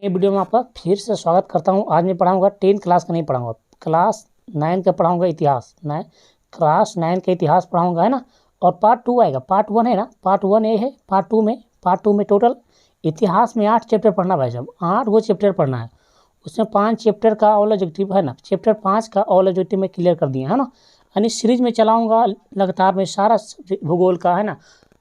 ये वीडियो में आपका फिर से स्वागत करता हूँ। आज मैं पढ़ाऊँगा 10th क्लास का नहीं पढ़ाऊँगा, क्लास 9 का पढ़ाऊँगा इतिहास। क्लास 9 का इतिहास पढ़ाऊँगा, है ना। और पार्ट 2 आएगा, पार्ट 1 है ना, पार्ट 1 ये है, पार्ट 2 में टोटल इतिहास में 8 चैप्टर पढ़ना भाई साहब, 8 वो चैप्टर पढ़ना है। उसमें 5 चैप्टर का ऑल ऑब्जेक्टिव है ना, चैप्टर 5 का ऑल ऑब्जेक्टिव में क्लियर कर दिए, है ना। यानी सीरीज में चलाऊँगा लगातार में सारा भूगोल का, है ना,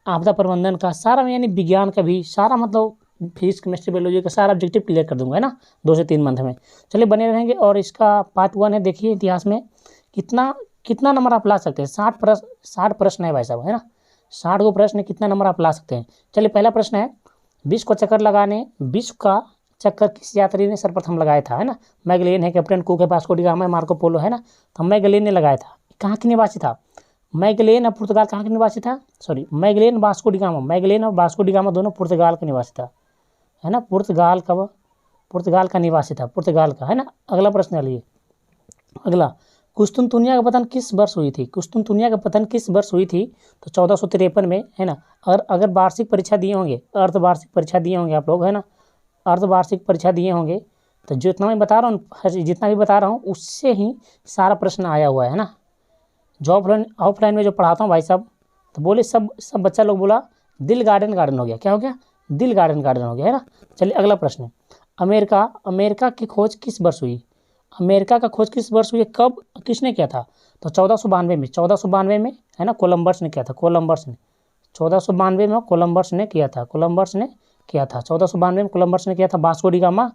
आपदा प्रबंधन का सारा, यानी विज्ञान का भी सारा, मतलब फिजिक्स केमिस्ट्री बायोलॉजी का सारा ऑब्जेक्टिव क्लियर कर दूंगा, है ना, 2 से 3 मंथ में। चलिए बने रहेंगे। और इसका पार्ट 1 है, देखिए इतिहास में कितना कितना नंबर आप ला सकते हैं। 60 प्रश्न है भाई साहब, है ना, 60 गो प्रश्न, कितना नंबर आप ला सकते हैं। चलिए पहला प्रश्न है, विश्व का चक्कर किस यात्री ने सर्वप्रथम लगाया था, है ना। मैगेलियन है, कैप्टन कुक है, वास्को डी गामा है, मार्को पोलो है ना। तो मैगेलियन ने लगाया था। कहाँ के निवासी था मैगेलियन? अब पुर्तगाल कहाँ के निवासी था? सॉरी, मैगेलियन वास्को डी गामा, मैगेलियन और वास्को डी गामा दोनों पुर्तगाल के निवासी था, है ना। पुर्तगाल का निवासी था, पुर्तगाल का, है ना। अगला प्रश्न लिए, अगला, कुस्तुनतुनिया का पतन किस वर्ष हुई थी? कुस्तुनतुनिया का पतन किस वर्ष हुई थी? तो 1453 में, है ना। अगर वार्षिक परीक्षा दिए होंगे, अर्धवार्षिक परीक्षा दिए होंगे आप लोग, है ना, अर्धवार्षिक परीक्षा दिए होंगे, तो जितना मैं बता रहा हूँ, जितना भी बता रहा हूँ उससे ही सारा प्रश्न आया हुआ है ना। जो ऑफलाइन में जो पढ़ाता हूँ भाई साहब, तो बोले सब बच्चा लोग बोला दिल गार्डन हो गया। क्या हो गया? दिल गार्डन हो गया, है ना। चलिए अगला प्रश्न, अमेरिका की खोज किस वर्ष हुई? अमेरिका का खोज किस वर्ष हुई? कब, किसने किया था? तो 1492 में, है ना, कोलंबस ने किया था। 1492 में कोलंबस ने किया था। 1492 में कोलंबस ने किया था। वास्को डी गामा, है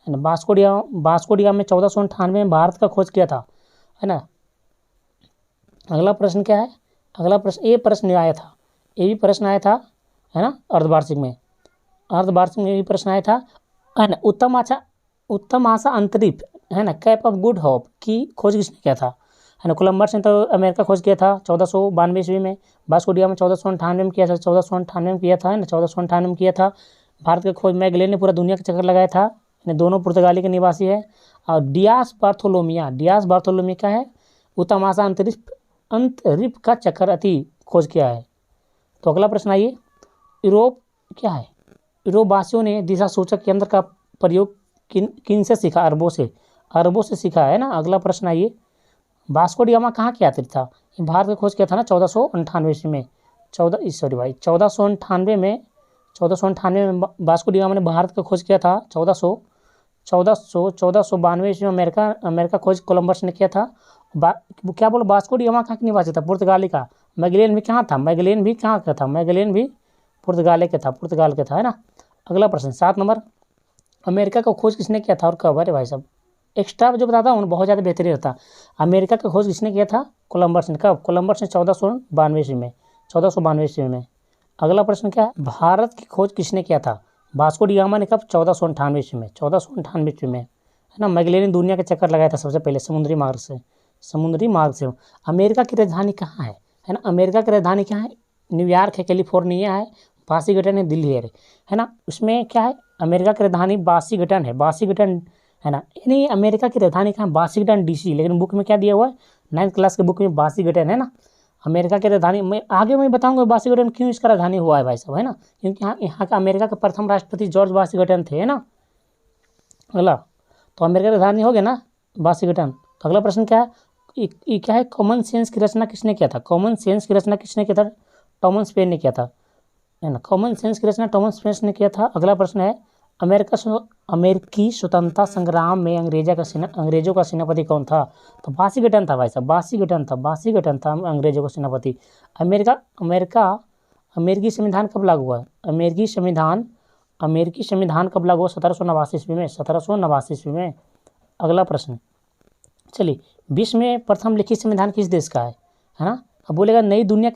ना, वास्को डी गामा में 1498 में भारत का खोज किया था, है ना। अगला प्रश्न क्या है? अगला प्रश्न, ये प्रश्न आया था, ये भी प्रश्न आया था, है ना, अर्धवार्षिक में ये भी प्रश्न आया था, है ना। उत्तम आशा अंतरिक्ष, है ना, कैप ऑफ गुड होप की खोज किसने किया था? है ना, कोलंबस ने तो अमेरिका खोज किया था 1492 ईस्वी में। वास्को डी गामा 1498 में किया था, 1498 में किया था, है ना, 1498 में किया था। भारत का खोज मैगेलियन ने पूरा दुनिया का चक्कर लगाया था, दोनों पुर्तगाली के निवासी है। और डियास बार्थोलोमिया का है, उत्तम आशा अंतरिक्ष का चक्कर अति खोज किया है। तो अगला प्रश्न आइए, यूरोप क्या है? यूरोपवासियों ने दिशा सूचक यंत्र का प्रयोग किन से सीखा? अरबों से सीखा, है ना। अगला प्रश्न आइए, वास्को डी गामा कहाँ के यात्री था? भारत का खोज किया था ना 1498 ईस्वी में। 1498 में वास्को डी गामा ने भारत का खोज किया था। 1492 ईस्वी में अमेरिका खोज कोलंबस ने किया था। क्या बोलो, वास्को डी गामा कहाँ के निवासी था? पुर्तगाली का। मैगेलियन भी कहाँ था? मैगेलियन भी पुर्तगाल के था, है ना। अगला प्रश्न 7 नंबर, अमेरिका का खोज किसने किया था और कब? अरे भाई साहब, एक्स्ट्रा जो बताता हूँ बहुत ज़्यादा बेहतरीन रहता। अमेरिका का खोज किसने किया था? कोलंबस ने। कब? कोलंबस ने 1492 ईस्वी में। अगला प्रश्न क्या है, भारत की खोज किसने किया था? वास्को डी गामा ने। कब? 1498 ईस्वी में, है ना। मैगेलियन दुनिया के चक्कर लगाया था सबसे पहले समुद्री मार्ग से। अमेरिका की राजधानी कहाँ है ना। अमेरिका की राजधानी क्या है? न्यूयॉर्क है, कैलिफोर्निया है, वाशिंगटन है, दिल्ली है ना। उसमें क्या है, अमेरिका की राजधानी वाशिंगटन है ना। यानी अमेरिका की राजधानी कहाँ? Washington DC. लेकिन बुक में क्या दिया हुआ है? 9th क्लास के बुक में वाशिंगटन, है ना। अमेरिका की राजधानी मैं बताऊंगा वाशिंगटन क्यों इसका राजधानी हुआ है भाई साहब, है ना, क्योंकि यहाँ का अमेरिका के प्रथम राष्ट्रपति जॉर्ज वाशिंगटन थे, है ना। अगला, तो अमेरिका की राजधानी हो गया ना वाशिंगटन। तो अगला प्रश्न क्या है, ये क्या है, कॉमन सेंस की रचना किसने किया था? टॉमस पेन ने किया था, है ना। कॉमन सेंस की रचना टॉमस पेन ने किया था। अगला प्रश्न है, अमेरिकी स्वतंत्रता संग्राम में अंग्रेजों का सेनापति कौन था? तो वाशिंगटन था भाई साहब, वाशिंगटन था अंग्रेजों का सेनापति। अमेरिकी संविधान कब लागू हुआ? अमेरिकी संविधान कब लागू हुआ? 1789 ईस्वी में। अगला प्रश्न, चलिए, विश्व में प्रथम लिखित संविधान किस देश का है ना। अब बोलेगा नई दुनिया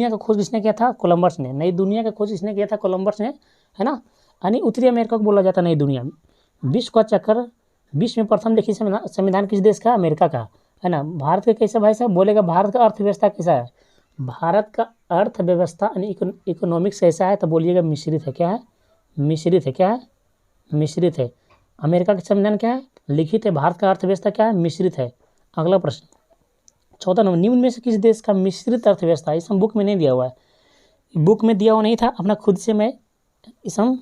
का खोज किसने किया था? कोलंबस ने। नई दुनिया का खोज किसने किया था? कोलंबस ने, है ना। यानी उत्तरी अमेरिका को बोला जाता है नई दुनिया। विश्व में प्रथम लिखित संविधान किस देश का? अमेरिका का, है ना। भारत का कैसा भाई साहब? बोलेगा भारत का अर्थव्यवस्था कैसा है? भारत का अर्थव्यवस्था यानी इकोनॉमिक्स कैसा है? तो बोलिएगा मिश्रित है। क्या है? मिश्रित है। अमेरिका का संविधान क्या है? लिखित है। भारत का अर्थव्यवस्था क्या है? मिश्रित है। अगला प्रश्न 14 नंबर, निम्न में से किस देश का मिश्रित अर्थव्यवस्था? इस बुक में नहीं दिया हुआ है, बुक में दिया हुआ नहीं था, अपना खुद से मैं इसम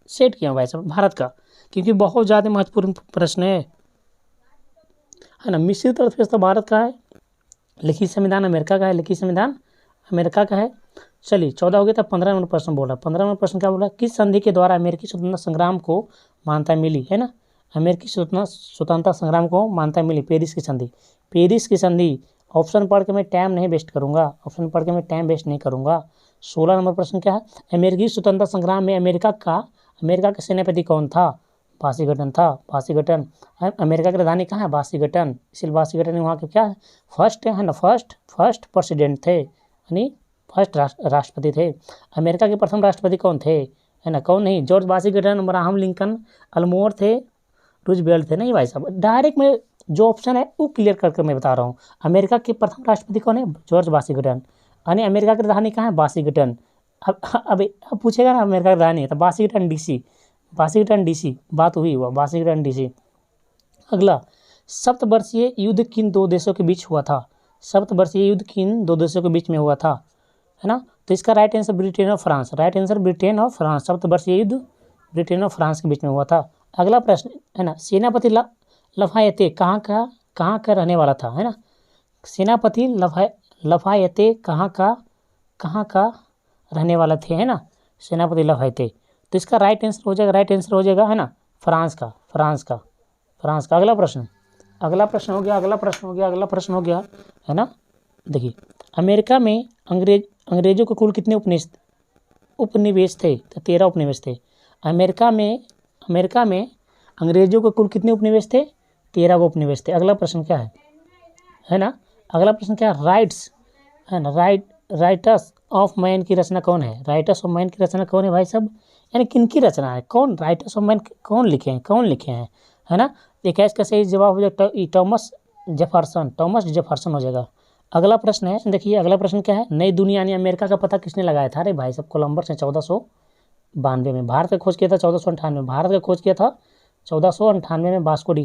सेट किया भाई साहब। भारत का क्योंकि बहुत ज़्यादा महत्वपूर्ण प्रश्न है ना। मिश्रित अर्थव्यवस्था भारत का है, लिखित संविधान अमेरिका का है, लिखित संविधान अमेरिका का है। चलिए 14 हो गया था। 15 नंबर प्रश्न बोला। 15 नंबर प्रश्न क्या बोला? किस संधि के द्वारा अमेरिकी स्वतंत्रता संग्राम को मान्यता मिली, है ना। अमेरिकी स्वतंत्रता संग्राम को मान्यता मिली, पेरिस की संधि। पेरिस की संधि। ऑप्शन पढ़ के मैं टाइम नहीं वेस्ट करूंगा, ऑप्शन पढ़ के मैं टाइम वेस्ट नहीं करूंगा। 16 नंबर प्रश्न क्या है? अमेरिकी स्वतंत्रता संग्राम में अमेरिका का सेनापति कौन था? वाशिंगटन था, वाशिंगटन। अमेरिका की राजधानी कहाँ है? वाशिंगटन। इसलिए वाशिंगटन वहाँ के क्या है? फर्स्ट है ना, फर्स्ट प्रेसिडेंट थे, यानी फर्स्ट राष्ट्रपति थे। अमेरिका के प्रथम राष्ट्रपति कौन थे, है ना? कौन नहीं, जॉर्ज वाशिंगटन, अब्राहम लिंकन, अल्मोर थे, रूजवेल्ट थे। नहीं भाई साहब, डायरेक्ट में जो ऑप्शन है वो क्लियर करके मैं बता रहा हूँ। अमेरिका के प्रथम राष्ट्रपति कौन है? George Washington. यानी अमेरिका की राजधानी कहाँ है? वाशिंगटन। अब पूछेगा ना अमेरिका की राजधानी, तो वाशिंगटन डीसी, वाशिंगटन डीसी। बात हुई हुआ वाशिंगटन डीसी। अगला, सप्तवर्षीय युद्ध किन दो देशों के बीच हुआ था? सप्तवर्षीय युद्ध किन दो देशों के बीच में हुआ था, है ना? तो इसका राइट आंसर ब्रिटेन और फ्रांस। राइट आंसर ब्रिटेन और फ्रांस। सप्तवर्षीय युद्ध ब्रिटेन और फ्रांस के बीच में हुआ था। अगला प्रश्न है ना, सेनापति लफायते कहाँ का रहने वाला था, है ना? सेनापति लफायते कहाँ का रहने वाला थे, है ना? सेनापति लफायते। तो इसका राइट आंसर हो जाएगा, है ना, फ्रांस का। अगला प्रश्न हो गया, है ना। देखिए, अमेरिका में अंग्रेजों के कुल कितने उपनिवेश थे? तो 13 उपनिवेश थे। अमेरिका में अंग्रेजों के कुल कितने उपनिवेश थे? 13 उपनिवेश थे। अगला प्रश्न क्या है ना, अगला प्रश्न क्या है? राइट्स, है ना, राइटस ऑफ मैन की रचना कौन है? राइटस ऑफ मैन की रचना कौन है भाई साहब? यानी किन की रचना है? कौन राइटस ऑफ मैन कौन लिखे हैं, है ना? देखिए, इसका सही जवाब हो जाएगा टॉमस जेफरसन हो जाएगा। अगला प्रश्न है, देखिए अगला प्रश्न क्या है? नई दुनिया यानी अमेरिका का पता किसने लगाया था? अरे भाई साहब, कोलंबस ने 1492 में। भारत का खोज किया था 1498 में। भारत का खोज किया था 1498 में वास्को डी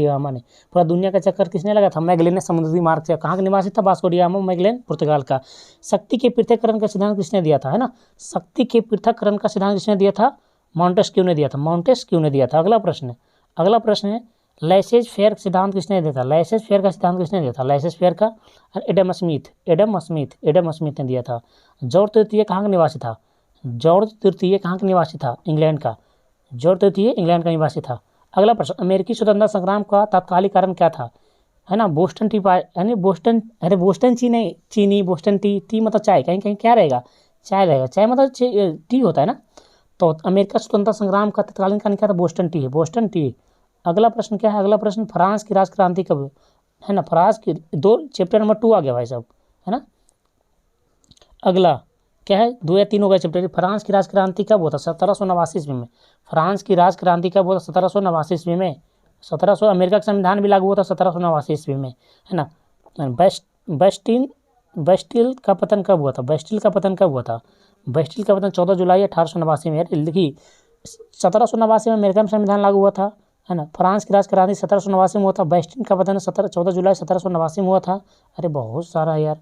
गामा ने। पूरा दुनिया का चक्कर किसने लगा था? मैगलेन ने समुद्री मार्ग से। कहाँ का निवासी था वास्को डी गामा? मैगलेन, पुर्तगाल का। शक्ति के पृथक्करण का सिद्धांत किसने दिया था, है ना? शक्ति के पृथक्करण का सिद्धांत किसने दिया था? मॉन्टेस्क्यू ने दिया था। अगला प्रश्न है, लैसेज फेयर सिद्धांत किसने दिया था? लैसेज फेयर का एडम स्मिथ ने दिया था। जॉर्ज तृतीय कहाँ का निवासी था? इंग्लैंड का। जॉर्ज तृतीय इंग्लैंड का निवासी था। अगला प्रश्न, अमेरिकी स्वतंत्रता संग्राम का तात्कालिक कारण क्या था, है ना? बोस्टन टी यानी बोस्टन टी मतलब चाय, कहीं क्या रहेगा? चाय रहेगा। चाय मतलब टी होता है ना। तो अमेरिका स्वतंत्रता संग्राम का तत्कालीन कारण क्या था? Boston T. अगला प्रश्न क्या है? अगला प्रश्न, फ्रांस की राष्ट्र क्रांति कब, है ना? फ्रांस की चैप्टर नंबर 2 आ गया भाई साहब, है ना। अगला क्या है? 2 या 3 हो गया चैप्टर। फ्रांस की राष्ट्र क्रांति कब हुआ था? 1789 ईस्वी में। फ्रांस की राष्ट्र क्रांति कब हुआ था? 1789 ईस्वी में। 1700 अमेरिका का संविधान भी लागू हुआ था 1789 ईस्वी में, है ना। बेस्टिल का पतन कब हुआ था? बेस्टिल का पतन 14 जुलाई 1889 में। देखिए, 1789 में अमेरिका में संविधान लागू हुआ था, है ना। फ्रांस की राष्ट्र क्रांति 1789 में हुआ था। बेस्टिल का पतन 14 जुलाई 1789 में हुआ था। अरे बहुत सारा यार।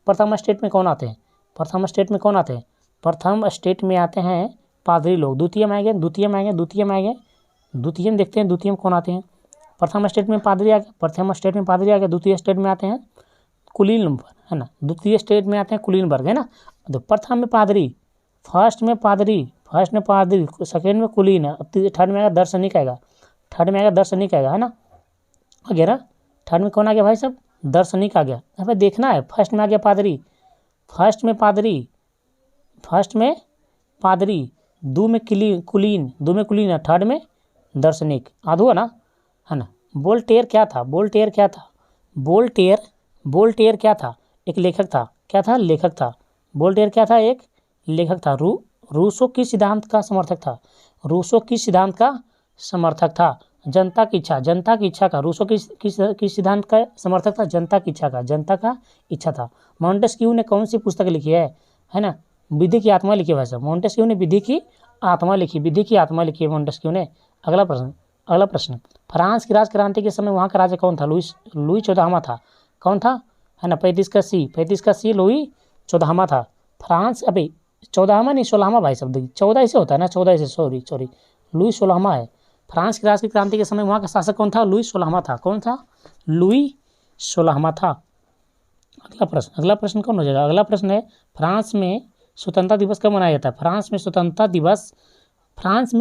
प्रथम स्टेट में कौन आते हैं? प्रथम स्टेट में आते हैं पादरी लोग। द्वितीय में आएंगे। द्वितीय में देखते हैं द्वितीय में कौन आते हैं। प्रथम स्टेट में पादरी आ गया। द्वितीय स्टेट में आते हैं कुलीन, है ना। द्वितीय स्टेट में आते हैं कुलीनबर्ग, है ना। तो प्रथम में पादरी, फर्स्ट में पादरी, सेकेंड में कुलीन, थर्ड में आएगा दर्शनिक आएगा, है ना। आ गया ना। थर्ड में कौन आ गया भाई साहब? दर्शनिक आ गया। यहाँ पे देखना है, फर्स्ट में आ गया पादरी, दो में कुलीन, थर्ड में दर्शनिक। आध हुआ ना, है ना। वोल्टेयर क्या था? एक लेखक था। क्या था? लेखक था। वोल्टेयर क्या था? एक लेखक था। रूसो किस सिद्धांत का समर्थक था? जनता की इच्छा का। रूसो किस सिद्धांत का समर्थक था? जनता की इच्छा था। मॉन्टेस्क्यू ने कौन सी पुस्तक लिखी है ना? विधि की आत्मा लिखी है भाई साहब। मॉन्टेस्क्यू ने विधि की आत्मा लिखी है मॉन्टेस्क्यू ने। अगला प्रश्न, फ्रांस की राष्ट्र क्रांति के समय वहाँ का राजा कौन था? लुई 14वां था। कौन था, है ना? 35 का सी लुई 14वां था। फ्रांस, अभी 14वां नहीं 16वां भाई साहब। देखिए 14 ऐसे होता है ना, 14 ऐसे, सॉरी लुई 16वां है। फ्रांस की राष्ट्रीय क्रांति के समय वहाँ का शासक कौन था? लुई 16वां था। कौन था? लुई 16वां था। अगला प्रश्न कौन हो जाएगा? अगला प्रश्न है फ्रांस में स्वतंत्रता दिवस कब मनाया जाता है? फ्रांस में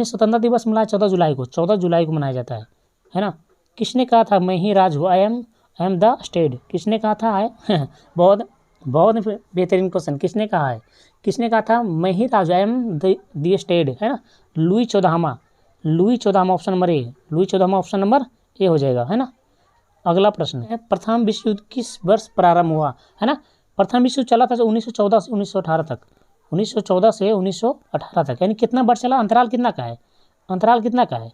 स्वतंत्रता दिवस मनाया 14 जुलाई को। 14 जुलाई को मनाया जाता है ना। किसने कहा था मैं ही राज हूँ? आई एम द स्टेट। किसने कहा था? बहुत बेहतरीन क्वेश्चन। किसने कहा है? किसने कहा था मैं ही राज, आई एम द स्टेट, है ना। लुई 14वां ऑप्शन नंबर ए। लुई 14वां ऑप्शन नंबर ए हो जाएगा, है ना। अगला प्रश्न है प्रथम विश्व युद्ध किस वर्ष प्रारंभ हुआ? है ना। प्रथम विश्व युद्ध चला था 1914 से 1918 तक। 1914 से 1918 तक, यानी कितना वर्ष चला? अंतराल कितना का है? अंतराल कितना का है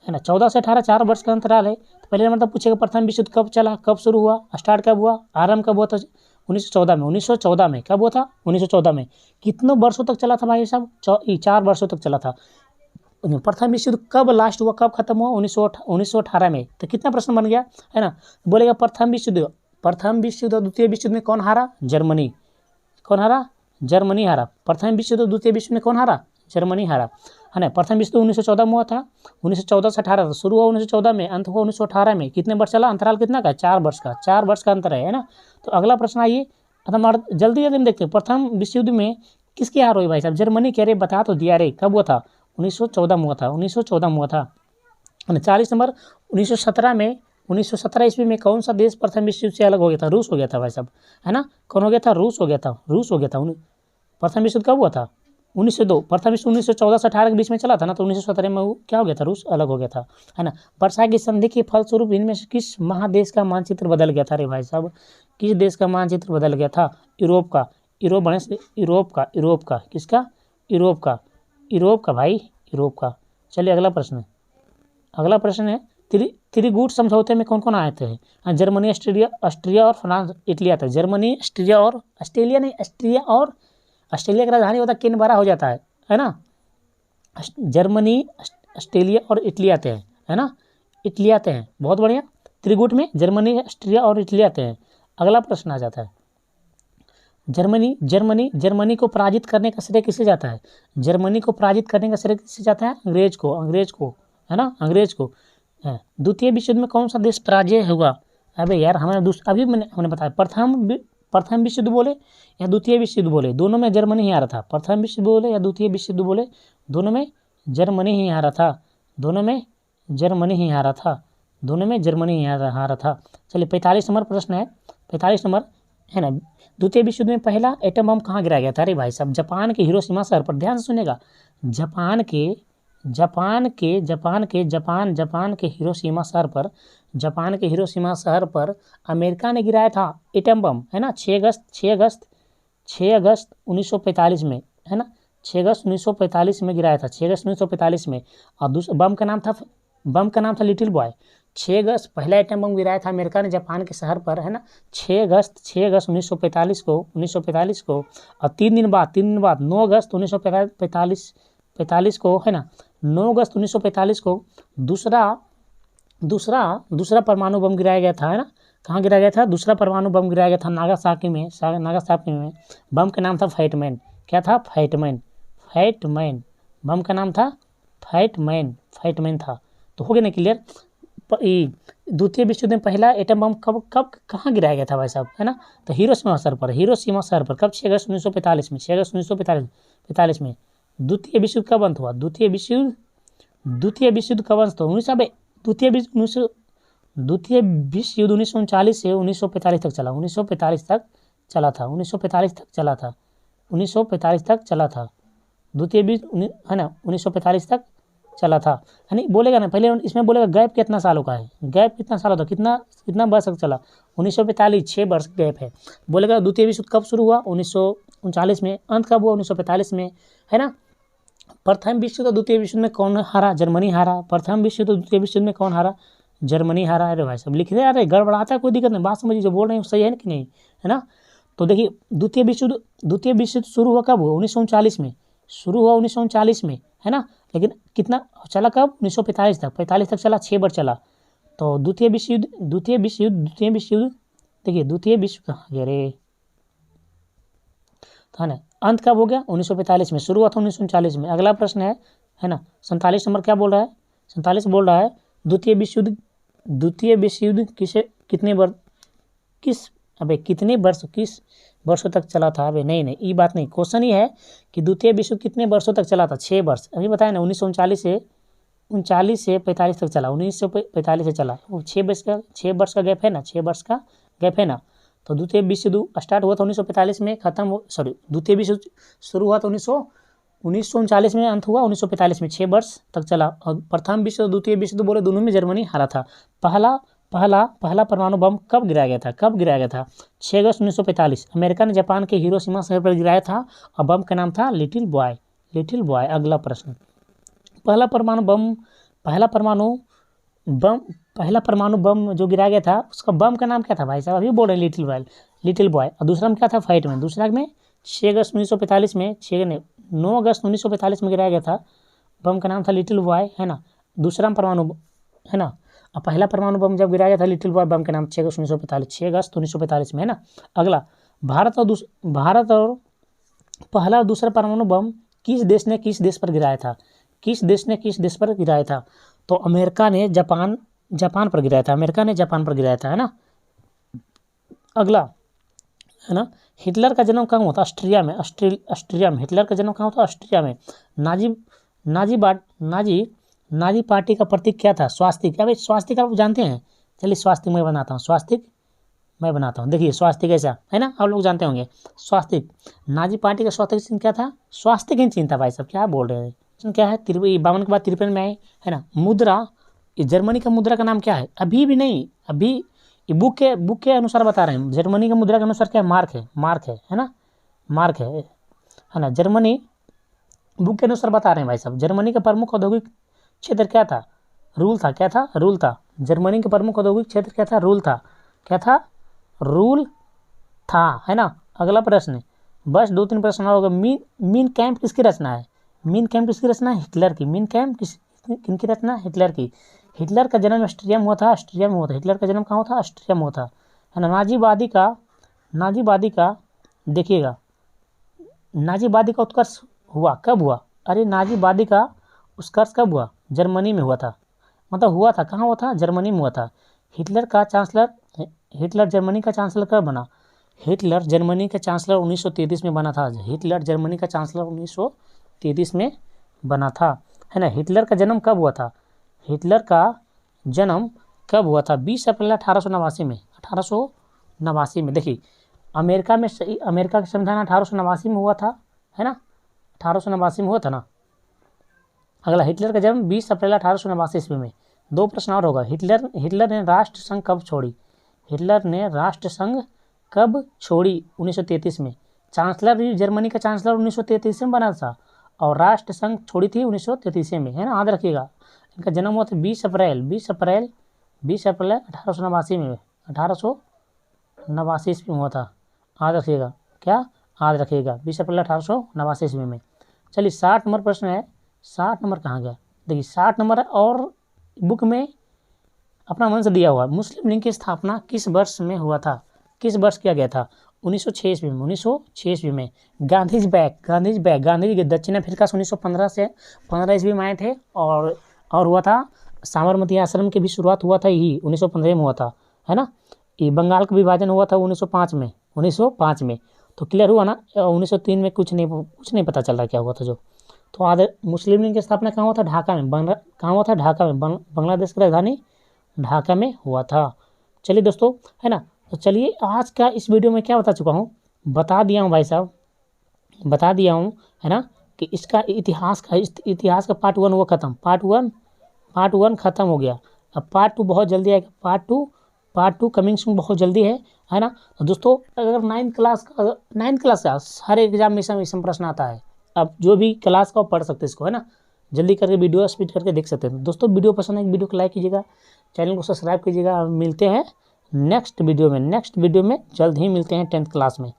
ना। 14 से 18 4 वर्ष का अंतराल है। तो पहले नंबर तक पूछेगा प्रथम विश्व युद्ध कब चला, कब शुरू हुआ, स्टार्ट कब हुआ, आरंभ कब हुआ था? 1914 में। 1914 में कब हुआ था? 1914 में। कितने वर्षों तक चला था भाई साहब? 4 वर्षों तक चला था। प्रथम विश्व युद्ध कब लास्ट हुआ, कब खत्म हुआ? 1918 में। तो कितना प्रश्न बन गया, है ना। बोलेगा प्रथम विश्व युद्ध और द्वितीय विश्व युद्ध में कौन हारा? जर्मनी। कौन हारा? जर्मनी हारा। प्रथम विश्व युद्ध और द्वितीय विश्व में कौन हारा? जर्मनी हारा, है ना। प्रथम विश्व युद्ध 1914 में हुआ था। 1914 से 18 शुरू हुआ 1914 में, अंत हुआ 1918 में। कितने वर्ष चला? अंतराल कितना का? 4 वर्ष का। 4 वर्ष का अंतर है ना। तो अगला प्रश्न आइए, जल्दी में देखते हैं। प्रथम विश्व युद्ध में किसकी हार हुई भाई साहब? जर्मनी। कह रहे बता तो दिया रे, कब हुआ था? 1914 में हुआ था। 1914 में हुआ था। 40 नंबर 1917 ईस्वी में कौन सा देश प्रथम विश्व युद्ध से अलग हो गया था? रूस हो गया था भाई साहब, है ना। कौन हो गया था? रूस हो गया था। प्रथम विश्व युद्ध कब हुआ था? 1902। प्रथम विश्व 1914 से 18 के बीच में चला था ना, तो 1917 में वो क्या हो गया था? रूस अलग हो गया था, है ना। वर्षा की संधि के फलस्वरूप इनमें से किस महादेश का मानचित्र बदल गया था? रे भाई साहब, किस देश का मानचित्र बदल गया था? यूरोप का। यूरोप का। किसका? यूरोप का भाई, यूरोप का। चलिए अगला प्रश्न है त्रिगुट समझौते में कौन कौन आए थे? जर्मनी, ऑस्ट्रिया और फ्रांस, इटली आता है। जर्मनी, ऑस्ट्रिया और ऑस्ट्रेलिया की राजधानी होता है कैनबरा हो जाता है ना। जर्मनी, ऑस्ट्रेलिया और इटली आते हैं, है ना। इटली आते हैं, बहुत बढ़िया। त्रिगुट में जर्मनी, ऑस्ट्रिया और इटली आते हैं। अगला प्रश्न आ जाता है जर्मनी को पराजित करने का श्रेय किसे जाता है? जर्मनी को पराजित करने का श्रेय किसे जाता है? अंग्रेज को, है ना, अंग्रेज को। द्वितीय विश्व युद्ध में कौन सा देश पराजय हुआ? अबे यार हमने बताया प्रथम विश्व युद्ध बोले या द्वितीय विश्व युद्ध बोले, दोनों में जर्मनी ही आ रहा था। प्रथम विश्व युद्ध बोले या द्वितीय विश्व युद्ध बोले, दोनों में जर्मनी ही आ रहा था। चलिए 45 नंबर प्रश्न है। 45 नंबर, है ना। द्वितीय विश्व युद्ध में पहला एटम बम कहाँ गिराया गया था? अरे भाई साहब, जापान के हिरोशिमा शहर पर। ध्यान से सुनेगा, जापान के हिरोशिमा शहर पर अमेरिका ने गिराया था एटम बम, है ना। 6 अगस्त 1945 में, है ना। 6 अगस्त 1945 में गिराया था। 6 अगस्त 1945 में। और दूसरा बम का नाम था लिटिल बॉय। 6 अगस्त पहला एटम बम गिराया था अमेरिका ने जापान के शहर पर, है ना। 6 अगस्त 1945 को। और 3 दिन बाद 9 अगस्त 1945 को, है ना। 9 अगस्त 1945 को दूसरा परमाणु बम गिराया गया था, है ना। कहाँ गिराया गया था? दूसरा परमाणु बम गिराया गया था नागासाकी में। बम का नाम था फैटमैन। क्या था? फैटमैन। बम का नाम था फैटमैन था। तो हो गया ना क्लियर। द्वितीय विश्व युद्ध में पहला एटम बम कब कहाँ गिराया गया था भाई साहब, है ना? तो हिरोशिमा शहर पर। कब? 6 अगस्त 1945 में। 6 अगस्त 1945 में। द्वितीय विश्व युद्ध कब अंत हुआ? द्वितीय विश्व युद्ध कब अंत हुआ? द्वितीय विश्व युद्ध 1939 से 1945 तक चला। 1945 तक चला था। द्वितीय विश्व, है ना, 1945 तक चला था, है नहीं। बोलेगा ना पहले, इसमें बोलेगा गैप कितना सालों का है? गैप कितना सालों का, कितना वर्ष तक चला? 1945, 6 वर्ष गैप है। बोलेगा द्वितीय विश्व युद्ध कब शुरू हुआ? 1939 में। अंत कब हुआ? 1945 में, है ना। प्रथम विश्व युद्ध द्वितीय विश्व युद्ध में कौन हारा? जर्मनी हारा। प्रथम विश्व युद्ध द्वितीय विश्व युद्ध में कौन हारा? जर्मनी हारा। अरे भाई सब लिख रहे हैं, अरे गड़बड़ाता है, कोई दिक्कत नहीं, बात समझिए, जो बोल रहे हैं सही है कि नहीं, है ना। तो देखिए द्वितीय विश्व युद्ध शुरू हुआ कब हुआ? 1939 में शुरू हुआ, 1939 में, है ना। लेकिन कितना चला कब? 1945 तक। 45 तक चला, 6 वर्ष चला। तो द्वितीय विश्व युद्ध देखिए, द्वितीय विश्व कहाँ गया रे, है ना। अंत कब हो गया? 1945 में। शुरू हुआ था 1939 में। अगला प्रश्न है ना, 47 नंबर क्या बोल रहा है? 47 बोल रहा है द्वितीय विश्व युद्ध कितने वर्षों तक चला था। अबे नहीं ये बात नहीं, क्वेश्चन ही है कि द्वितीय विश्व कितने वर्षों तक चला था। 6 वर्ष। अभी बताया ना 1939 से 45 तक चला, 1945 से चला। वो 6 वर्ष का गैप है ना, 6 वर्ष का गैप है ना। तो द्वितीय विश्व युद्ध स्टार्ट हुआ था 1945 में, द्वितीय विश्व शुरू हुआ था 1939 में, अंत हुआ 1945 में। 6 वर्ष तक चला। और प्रथम विश्व द्वितीय विश्व युद्ध बोले दोनों में जर्मनी हारा था। पहला परमाणु बम कब गिराया गया था 6 अगस्त 1945। अमेरिका ने जापान के हिरोशिमा शहर पर गिराया था और बम का नाम था लिटिल बॉय। अगला प्रश्न, पहला परमाणु बम जो गिराया गया था उसका बम का नाम क्या था भाई साहब? अभी बोल रहे हैं लिटिल बॉय। और दूसरा में क्या था? फाइट में। दूसरा में 6 अगस्त 1945 में 9 अगस्त 1945 में गिराया गया था, बम का नाम था लिटिल बॉय, है ना। दूसरा परमाणु, है ना। और पहला परमाणु बम जब गिराया था लिटिल बॉय, बम का नाम 6 अगस्त 1945 में, है ना। अगला, भारत और पहला और दूसरा परमाणु बम किस देश पर गिराया था? किस देश पर गिराया था? तो अमेरिका ने जापान पर गिराया था, है ना। अगला, है ना, हिटलर का जन्म कहाँ हुआ था? ऑस्ट्रिया में। हिटलर का जन्म कहाँ हुआ था? ऑस्ट्रिया में। नाजी पार्टी का प्रतीक क्या था? स्वास्तिक। क्या भाई स्वास्तिक आप जानते हैं? चलिए स्वास्तिक मैं बनाता हूँ। देखिए स्वास्तिक ऐसा है ना, आप लोग जानते होंगे स्वास्तिक। नाजी पार्टी का स्वास्तिक चिन्ह क्या था? स्वास्तिक ही चिन्ह था भाई साहब, क्या बोल रहे हैं? क्या है? 52 के बाद 53 में आए, है ना। मुद्रा, जर्मनी का मुद्रा का नाम क्या है? अभी भी नहीं, अभी बुक के अनुसार बता रहे हैं। जर्मनी का मुद्रा के अनुसार क्या? मार्क है ना, मार्क है ना। जर्मनी बुक के अनुसार बता रहे हैं भाई साहब। जर्मनी का प्रमुख औद्योगिक क्षेत्र क्या था? रूल था। जर्मनी का प्रमुख औद्योगिक क्षेत्र क्या था? रूल था, है ना। अगला प्रश्न, बस 2-3 प्रश्न होगा। मीन कैंप किसकी रचना है? हिटलर की। मीन कैंप किनकी रचना? हिटलर की। हिटलर का जन्म ऑस्ट्रिया में हुआ था। हिटलर का जन्म कहाँ हुआ था? ऑस्ट्रिया में हुआ था, है ना। नाजीवादी का देखिएगा, नाजीवादी का उत्कर्ष हुआ कब हुआ? अरे नाजीवादी का उत्कर्ष कब हुआ? जर्मनी में हुआ था। मतलब हुआ था, कहाँ हुआ था? जर्मनी में हुआ था। हिटलर जर्मनी का चांसलर कब बना? हिटलर जर्मनी का चांसलर 1933 में बना था। हिटलर जर्मनी का चांसलर 1933 में बना था, है ना। हिटलर का जन्म कब हुआ था? 20 अप्रैल 1889 में। देखिए अमेरिका का संविधान 1889 में हुआ था, है ना। 1889 में हुआ था ना। अगला, हिटलर का जन्म 20 अप्रैल 1889 ईस्वी में। 2 प्रश्न और होगा। हिटलर ने राष्ट्रसंघ कब छोड़ी? 1933 में। चांसलर, जर्मनी का चांसलर 1933 में बना था और राष्ट्रसंघ छोड़ी थी 1933 में, है ना। याद रखिएगा। इनका जन्म हुआ था 20 अप्रैल 1889 में, 1889 ईस्वी में हुआ था। याद रखिएगा, क्या याद रखिएगा? 20 अप्रैल 1889 ईस्वी में। चलिए 60 नंबर प्रश्न है। 60 नंबर कहाँ गया? देखिए 60 नंबर और बुक में अपना मन से दिया हुआ। मुस्लिम लीग की स्थापना किस वर्ष में हुआ था? किस वर्ष किया गया था? 1906 ईस्वी में। 1906 ईस्वी में। गांधीज बैक गांधी जी दक्षिण अफ्रीका से 1915 से 15 ईस्वी में आए थे और हुआ था साबरमती आश्रम की भी शुरुआत हुआ था यही 1915 में हुआ था, है ना। ये बंगाल का विभाजन हुआ था 1905 में। तो क्लियर हुआ ना। 1903 में कुछ नहीं पता चल रहा क्या हुआ था जो। तो आज मुस्लिम लीग की स्थापना कहाँ हुआ था? ढाका में। बांग्लादेश की राजधानी ढाका में हुआ था। चलिए दोस्तों, है ना। तो चलिए आज का इस वीडियो में क्या बता चुका हूँ, बता दिया हूँ भाई साहब, है ना, कि इसका इतिहास का पार्ट 1 वो खत्म। पार्ट 1 खत्म हो गया। अब पार्ट 2 बहुत जल्दी आएगा। पार्ट टू कमिंग सून बहुत जल्दी है ना। तो दोस्तों अगर 9th क्लास का हर एग्जाम में प्रश्न आता है, अब जो भी क्लास का पढ़ सकते हैं इसको, है ना। जल्दी करके वीडियो स्पीड करके देख सकते हैं। दोस्तों वीडियो पसंद है, वीडियो को लाइक कीजिएगा, चैनल को सब्सक्राइब कीजिएगा। मिलते हैं नेक्स्ट वीडियो में जल्द ही मिलते हैं 10th क्लास में।